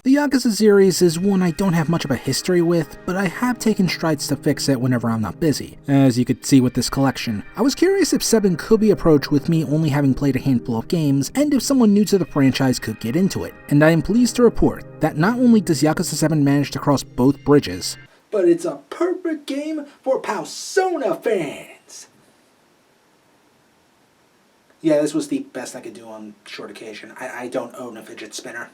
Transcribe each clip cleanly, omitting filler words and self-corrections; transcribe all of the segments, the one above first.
The Yakuza series is one I don't have much of a history with, but I have taken strides to fix it whenever I'm not busy. As you could see with this collection, I was curious if 7 could be approached with me only having played a handful of games, and if someone new to the franchise could get into it. And I am pleased to report that not only does Yakuza 7 manage to cross both bridges, but it's a perfect game for Powsona fans! Yeah, this was the best I could do on short occasion. I don't own a fidget spinner.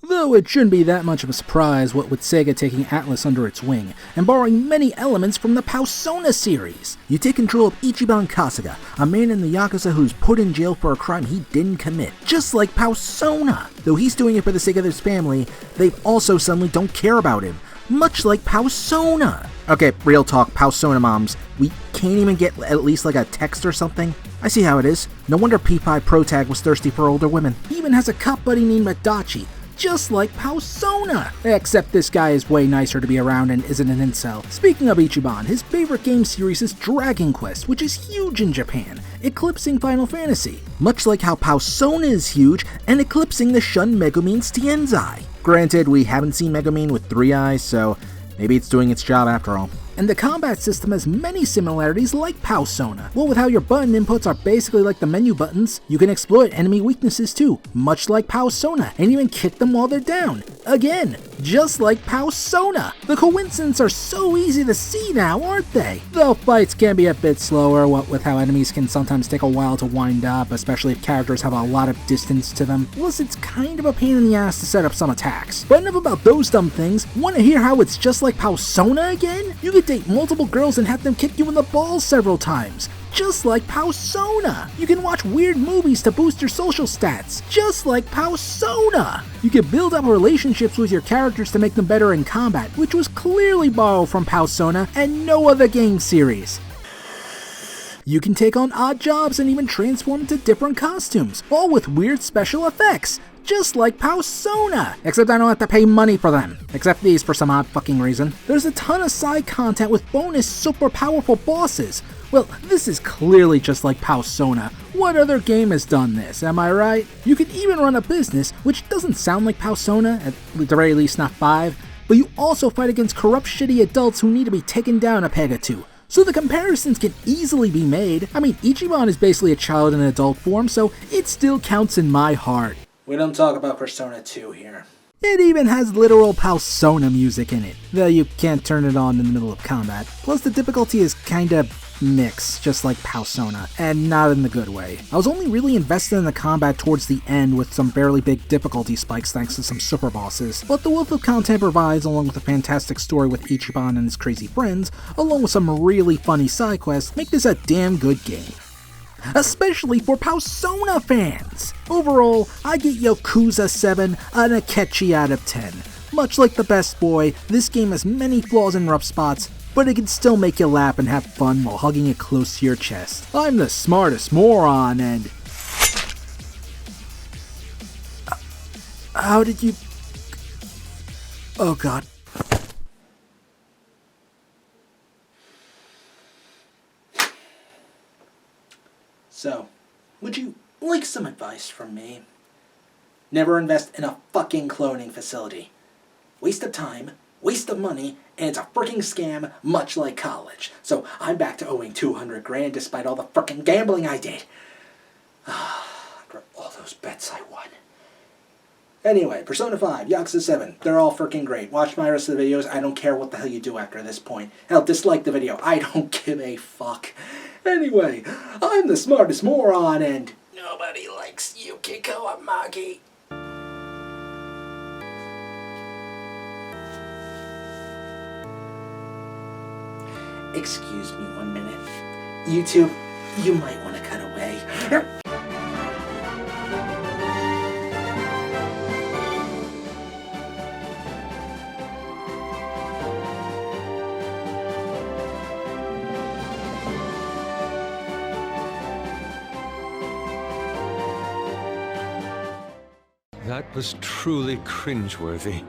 Though it shouldn't be that much of a surprise what with Sega taking Atlus under its wing, and borrowing many elements from the Powsona series. You take control of Ichiban Kasuga, a man in the Yakuza who's put in jail for a crime he didn't commit, just like Powsona. Though he's doing it for the sake of his family, they also suddenly don't care about him, much like Powsona. Okay, real talk, Powsona moms, we can't even get at least like a text or something? I see how it is. No wonder P5 Protag was thirsty for older women. He even has a cop buddy named Madachi, just like Powsona! Except this guy is way nicer to be around and isn't an incel. Speaking of Ichiban, his favorite game series is Dragon Quest, which is huge in Japan, eclipsing Final Fantasy. Much like how Powsona is huge and eclipsing the Shun Megumin's Tienzai. Granted, we haven't seen Megumin with 3 eyes, so maybe it's doing its job after all. And the combat system has many similarities like Powsona. Well, with how your button inputs are basically like the menu buttons, you can exploit enemy weaknesses too, much like Powsona, and even kick them while they're down. Again, just like Powsona. The coincidences are so easy to see now, aren't they? Though fights can be a bit slower, what with how enemies can sometimes take a while to wind up, especially if characters have a lot of distance to them. Plus, it's kind of a pain in the ass to set up some attacks. But enough about those dumb things. Want to hear how it's just like Powsona again? You can date multiple girls and have them kick you in the balls several times, just like Powsona. You can watch weird movies to boost your social stats, just like Powsona. You can build up relationships with your characters to make them better in combat, which was clearly borrowed from Powsona and no other game series. You can take on odd jobs and even transform into different costumes, all with weird special effects, just like Powsona, except I don't have to pay money for them, except these for some odd fucking reason. There's a ton of side content with bonus super powerful bosses. Well, this is clearly just like Powsona. What other game has done this, am I right? You can even run a business, which doesn't sound like Powsona, at the very least not 5, but you also fight against corrupt shitty adults who need to be taken down a peg or two. So the comparisons can easily be made. I mean, Ichiban is basically a child in adult form, so it still counts in my heart. We don't talk about Persona 2 here. It even has literal Powsona music in it, though you can't turn it on in the middle of combat. Plus the difficulty is kinda mixed, just like Powsona, and not in the good way. I was only really invested in the combat towards the end with some fairly big difficulty spikes thanks to some super bosses, but the wealth of content provides, along with a fantastic story with Ichiban and his crazy friends, along with some really funny side quests, make this a damn good game. Especially for Powsona fans! Overall, I get Yakuza 7 an Akechi out of 10. Much like the best boy, this game has many flaws and rough spots, but it can still make you laugh and have fun while hugging it close to your chest. I'm the smartest moron and... How did you... Oh god. So, would you like some advice from me? Never invest in a fucking cloning facility. Waste of time, waste of money, and it's a freaking scam, much like college. So I'm back to owing 200 grand despite all the freaking gambling I did. After all those bets I won. Anyway, Persona 5, Yakuza 7, they're all freaking great. Watch my rest of the videos. I don't care what the hell you do after this point. Hell, dislike the video. I don't give a fuck. Anyway, I'm the smartest moron and nobody likes Yukiko Amagi. Excuse me 1 minute. You two, you might want to cut away. That was truly cringeworthy.